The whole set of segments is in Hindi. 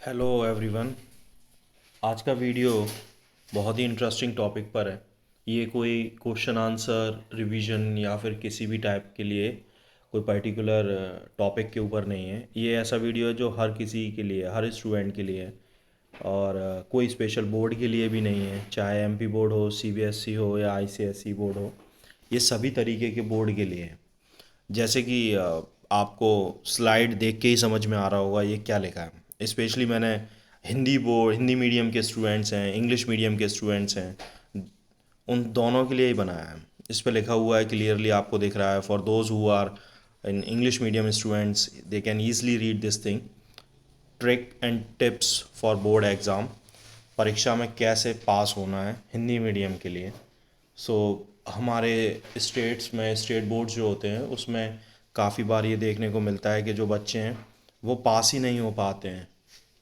Hello everyone. आज का वीडियो बहुत ही इंटरेस्टिंग टॉपिक पर है। ये कोई क्वेश्चन आंसर रिवीजन या फिर किसी भी टाइप के लिए कोई पर्टिकुलर टॉपिक के ऊपर नहीं है। ये ऐसा वीडियो है जो हर किसी के लिए, हर स्टूडेंट के लिए है। और कोई स्पेशल बोर्ड के लिए भी नहीं है, चाहे एमपी बोर्ड हो, सीबीएसई हो या आईसीएसई बोर्ड हो। ये सभी तरीके के बोर्ड के लिए है। जैसे कि आपको स्लाइड देख के ही समझ में आ रहा होगा ये क्या लिखा है। स्पेशली मैंने हिंदी मीडियम के स्टूडेंट्स हैं, इंग्लिश मीडियम के स्टूडेंट्स हैं, उन दोनों के लिए ही बनाया है। इस पे लिखा हुआ है, क्लियरली आपको दिख रहा है, for those who are in English medium students they can easily read this thing, trick and tips for board exam. परीक्षा में कैसे पास होना है हिंदी मीडियम के लिए। सो हमारे स्टेट्स में स्टेट बोर्ड जो होते हैं उसमें काफ़ी बार ये देखने को मिलता है कि जो बच्चे हैं वो पास ही नहीं हो पाते हैं,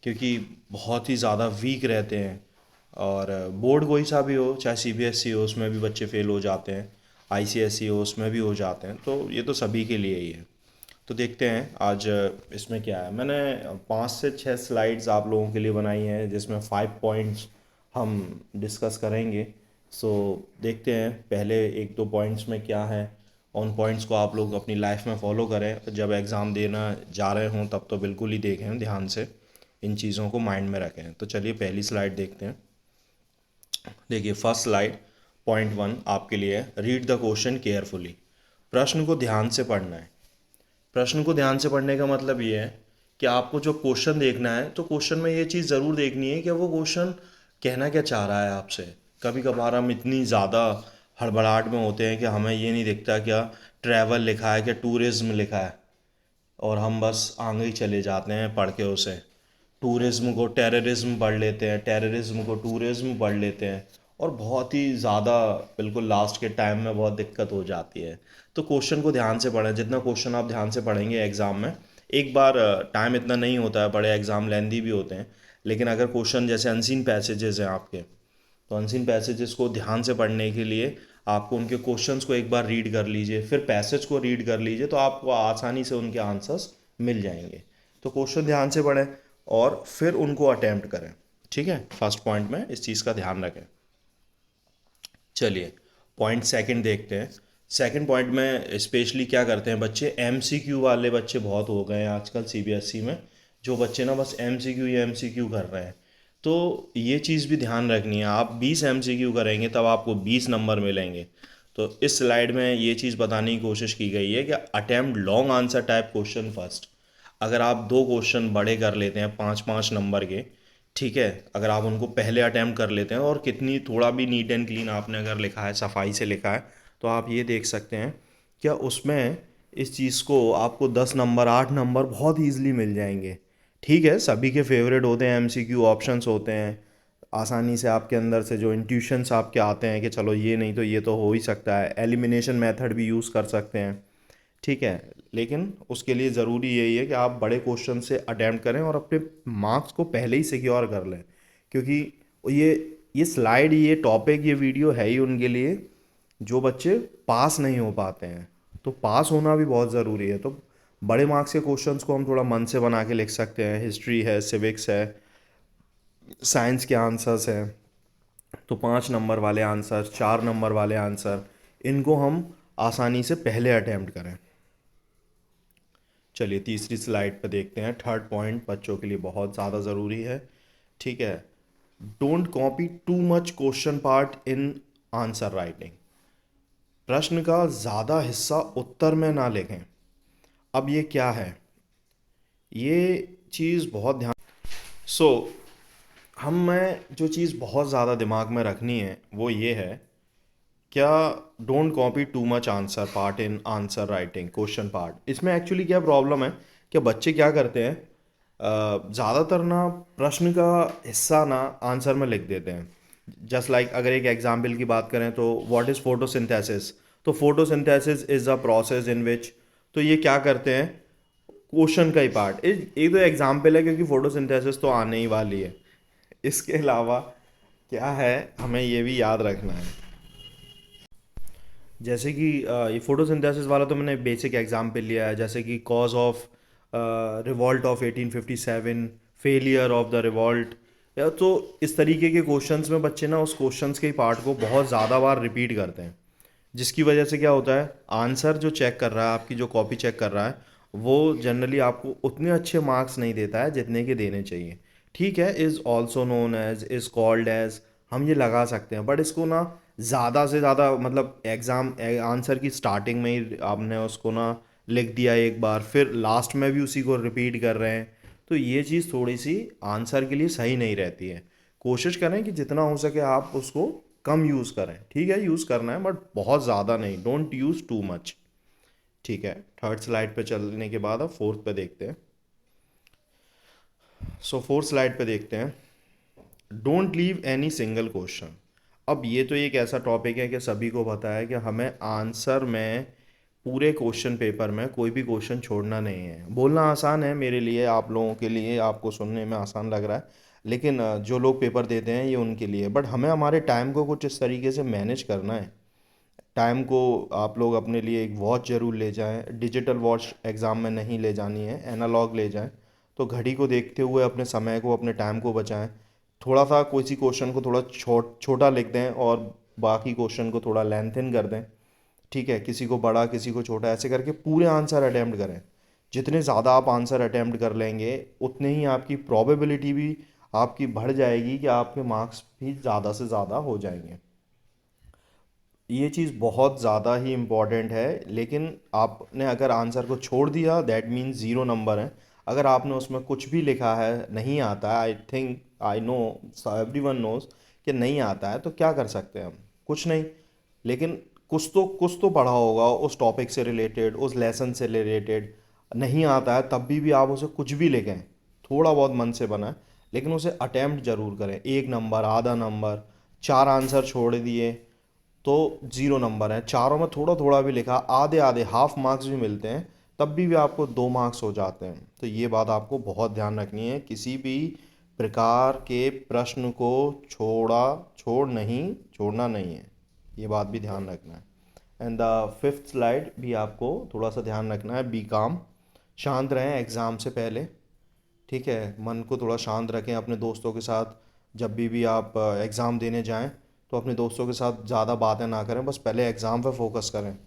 क्योंकि बहुत ही ज़्यादा वीक रहते हैं। और बोर्ड कोई सा भी हो, चाहे सीबीएसई हो, उसमें भी बच्चे फेल हो जाते हैं, आईसीएसई हो उसमें भी हो जाते हैं। तो ये तो सभी के लिए ही है। तो देखते हैं आज इसमें क्या है। मैंने 5 से 6 स्लाइड्स आप लोगों के लिए बनाई हैं, जिसमें 5 पॉइंट्स हम डिस्कस करेंगे। सो देखते हैं पहले 1-2 पॉइंट्स में क्या है। उन पॉइंट्स को आप लोग अपनी लाइफ में फॉलो करें, जब एग्ज़ाम देना जा रहे हों तब तो बिल्कुल ही देखें, ध्यान से इन चीज़ों को माइंड में रखें। तो चलिए पहली स्लाइड देखते हैं। देखिए फर्स्ट स्लाइड, पॉइंट 1 आपके लिए है, रीड द क्वेश्चन केयरफुली। प्रश्न को ध्यान से पढ़ना है। प्रश्न को ध्यान से पढ़ने का मतलब ये है कि आपको जो क्वेश्चन देखना है, तो क्वेश्चन में ये चीज़ ज़रूर देखनी है कि वो क्वेश्चन कहना क्या चाह रहा है आपसे। कभी कभार हम इतनी ज़्यादा हड़बड़ाहट में होते हैं कि हमें ये नहीं दिखता क्या ट्रैवल लिखा है, क्या टूरिज्म लिखा है, और हम बस आगे ही चले जाते हैं पढ़ के उसे। टूरिज्म को टेररिज्म पढ़ लेते हैं, टेररिज्म को टूरिज्म पढ़ लेते हैं, और बहुत ही ज़्यादा बिल्कुल लास्ट के टाइम में बहुत दिक्कत हो जाती है। तो क्वेश्चन को ध्यान से पढ़ें। जितना क्वेश्चन आप ध्यान से पढ़ेंगे एग्ज़ाम में, एक बार टाइम इतना नहीं होता है, बड़े एग्ज़ाम लेंदी भी होते हैं, लेकिन अगर क्वेश्चन जैसे अनसीन पैसेजेस हैं आपके, तो अनसीन पैसेजेस को ध्यान से पढ़ने के लिए आपको उनके क्वेश्चंस को एक बार रीड कर लीजिए, फिर पैसेज को रीड कर लीजिए, तो आपको आसानी से उनके आंसर्स मिल जाएंगे। तो क्वेश्चन ध्यान से पढ़ें और फिर उनको अटैम्प्ट करें। ठीक है, फर्स्ट पॉइंट में इस चीज़ का ध्यान रखें। चलिए पॉइंट सेकंड देखते हैं। सेकंड पॉइंट में स्पेशली क्या करते हैं बच्चे, एमसीक्यू वाले बच्चे बहुत हो गए हैं आजकल सीबीएसई में। जो बच्चे ना बस एमसीक्यू या एमसीक्यू कर रहे हैं, तो ये चीज़ भी ध्यान रखनी है। आप 20 एमसीक्यू करेंगे तब आपको 20 नंबर मिलेंगे। तो इस स्लाइड में ये चीज़ बताने की कोशिश की गई है कि attempt long answer type question first. अगर आप दो क्वेश्चन बड़े कर लेते हैं 5-5 नंबर के, ठीक है, अगर आप उनको पहले अटैम्प्ट कर लेते हैं और कितनी थोड़ा भी नीट एंड क्लीन आपने अगर लिखा है, सफाई से लिखा है, तो आप ये देख सकते हैं क्या उसमें इस चीज़ को आपको 10 नंबर 8 नंबर बहुत ईजिली मिल जाएंगे। ठीक है, सभी के फेवरेट होते हैं, एमसीक्यू ऑप्शंस होते हैं, आसानी से आपके अंदर से जो इंट्यूशंस आपके आते हैं कि चलो ये नहीं तो ये तो हो ही सकता है, एलिमिनेशन मेथड भी यूज़ कर सकते हैं। ठीक है, लेकिन उसके लिए ज़रूरी यही है कि आप बड़े क्वेश्चन से अटैम्प्ट करें और अपने मार्क्स को पहले ही सिक्योर कर लें, क्योंकि ये ये स्लाइड, ये टॉपिक, ये वीडियो है ही उनके लिए जो बच्चे पास नहीं हो पाते हैं। तो पास होना भी बहुत ज़रूरी है। तो बड़े मार्क्स के क्वेश्चंस को हम थोड़ा मन से बना के लिख सकते हैं। हिस्ट्री है, सिविक्स है, साइंस के आंसर्स हैं, तो 5 नंबर वाले आंसर, 4 नंबर वाले आंसर, इनको हम आसानी से पहले अटैम्प्ट करें। चलिए तीसरी स्लाइड पर देखते हैं। थर्ड पॉइंट बच्चों के लिए बहुत ज़्यादा ज़रूरी है। ठीक है, don't copy too much question part in answer writing. प्रश्न का ज़्यादा हिस्सा उत्तर में ना लिखें। अब ये क्या है, ये चीज़ बहुत ध्यान सो हम में जो चीज़ बहुत ज़्यादा दिमाग में रखनी है वो ये है, क्या don't copy too much answer part in answer writing question part. इसमें एक्चुअली क्या प्रॉब्लम है कि बच्चे क्या करते हैं, ज़्यादातर ना प्रश्न का हिस्सा ना आंसर में लिख देते हैं। जस्ट लाइक अगर एक एग्जाम्पल की बात करें तो व्हाट इज़ फोटोसिंथेसिस। तो photosynthesis is a process in which, तो ये क्या करते हैं, क्वेश्चन का ही पार्ट। एक तो एग्जाम्पल है क्योंकि फोटोसिंथेसिस तो आने ही वाली है। इसके अलावा क्या है, हमें ये भी याद रखना है, जैसे कि ये फोटोसिंथेसिस वाला तो मैंने बेसिक एग्जाम्पल लिया है, जैसे कि cause of revolt of 1857, failure of the revolt, या तो इस तरीके के क्वेश्चंस में बच्चे ना उस क्वेश्चंस के पार्ट को बहुत ज़्यादा बार रिपीट करते हैं, जिसकी वजह से क्या होता है, आंसर जो चेक कर रहा है, आपकी जो कॉपी चेक कर रहा है, वो जनरली आपको उतने अच्छे मार्क्स नहीं देता है जितने के देने चाहिए। ठीक है, is also known as, is called as, हम ये लगा सकते हैं, बट इसको ना ज़्यादा से ज़्यादा मतलब एग्ज़ाम आंसर की स्टार्टिंग में ही आपने उसको ना लिख दिया एक बार, फिर लास्ट में भी उसी को रिपीट कर रहे हैं, तो ये चीज़ थोड़ी सी आंसर के लिए सही नहीं रहती है। कोशिश करें कि जितना हो सके आप उसको कम यूज़ करें, ठीक है, यूज़ करना है बट बहुत ज़्यादा नहीं, डोंट यूज़ टू मच। ठीक है, थर्ड स्लाइड पे चलने के बाद अब फोर्थ पे देखते हैं। सो फोर्थ स्लाइड पे देखते हैं, don't leave any single question. अब ये तो एक ऐसा टॉपिक है कि सभी को पता है कि हमें आंसर में पूरे क्वेश्चन पेपर में कोई भी क्वेश्चन छोड़ना नहीं है। बोलना आसान है मेरे लिए, आप लोगों के लिए, आपको सुनने में आसान लग रहा है, लेकिन जो लोग पेपर देते हैं ये उनके लिए, बट हमें हमारे टाइम को कुछ इस तरीके से मैनेज करना है। टाइम को आप लोग अपने लिए एक वॉच ज़रूर ले जाएं, डिजिटल वॉच एग्ज़ाम में नहीं ले जानी है, एनालॉग ले जाएं। तो घड़ी को देखते हुए अपने समय को, अपने टाइम को बचाएं। थोड़ा सा किसी क्वेश्चन को थोड़ा छोटा लिख दें और बाकी क्वेश्चन को थोड़ा लेंथन कर दें। ठीक है, किसी को बड़ा किसी को छोटा, ऐसे करके पूरे आंसर अटैम्प्ट करें। जितने ज़्यादा आप आंसर अटैम्प्ट कर लेंगे उतने ही आपकी प्रोबेबिलिटी भी आपकी बढ़ जाएगी कि आपके मार्क्स भी ज़्यादा से ज़्यादा हो जाएंगे। ये चीज़ बहुत ज़्यादा ही इम्पॉर्टेंट है, लेकिन आपने अगर आंसर को छोड़ दिया दैट मीन्स ज़ीरो नंबर है। अगर आपने उसमें कुछ भी लिखा है, नहीं आता है, I think, I know, everyone knows कि नहीं आता है, तो क्या कर सकते हैं हम? कुछ नहीं, लेकिन कुछ तो पढ़ा होगा उस टॉपिक से रिलेटेड, उस लेसन से रिलेटेड। नहीं आता है तब भी आप उसे कुछ भी लिखें, थोड़ा बहुत मन से बनाए, लेकिन उसे अटेम्प्ट जरूर करें। एक नंबर, आधा नंबर, चार आंसर छोड़ दिए तो ज़ीरो नंबर है, चारों में थोड़ा थोड़ा भी लिखा, आधे आधे हाफ मार्क्स भी मिलते हैं, तब भी आपको 2 मार्क्स हो जाते हैं। तो ये बात आपको बहुत ध्यान रखनी है, किसी भी प्रकार के प्रश्न को छोड़ना नहीं है, ये बात भी ध्यान रखना है। एंड द फिफ्थ स्लाइड भी आपको थोड़ा सा ध्यान रखना है, बी काम, शांत रहें एग्ज़ाम से पहले। ठीक है, मन को थोड़ा शांत रखें। अपने दोस्तों के साथ जब भी आप एग्ज़ाम देने जाएं तो अपने दोस्तों के साथ ज़्यादा बातें ना करें, बस पहले एग्ज़ाम पे फोकस करें।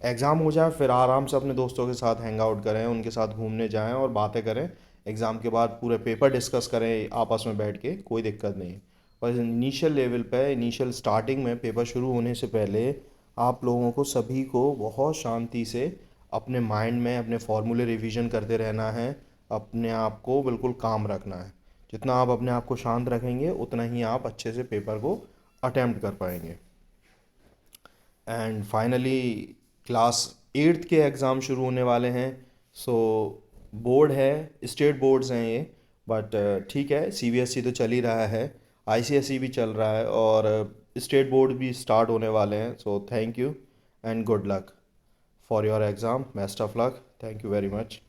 एग्ज़ाम हो जाए फिर आराम से अपने दोस्तों के साथ हैंग आउट करें, उनके साथ घूमने जाएं और बातें करें। एग्ज़ाम के बाद पूरे पेपर डिस्कस करें आपस में बैठ के, कोई दिक्कत नहीं। और इनिशियल लेवल पे, इनिशियल स्टार्टिंग में पेपर शुरू होने से पहले आप लोगों को सभी को बहुत शांति से अपने माइंड में अपने फॉर्मूले रिवीजन करते रहना है, अपने आप को बिल्कुल काम रखना है। जितना आप अपने आप को शांत रखेंगे उतना ही आप अच्छे से पेपर को अटेम्प्ट कर पाएंगे। एंड फाइनली क्लास एट्थ के एग्ज़ाम शुरू होने वाले हैं। सो बोर्ड है, स्टेट बोर्ड्स हैं ये, बट ठीक है, सीबीएसई तो चल ही रहा है, आईसीएसई भी चल रहा है, और स्टेट बोर्ड भी स्टार्ट होने वाले हैं। So thank you and good luck for your exam, best of luck, thank you very much.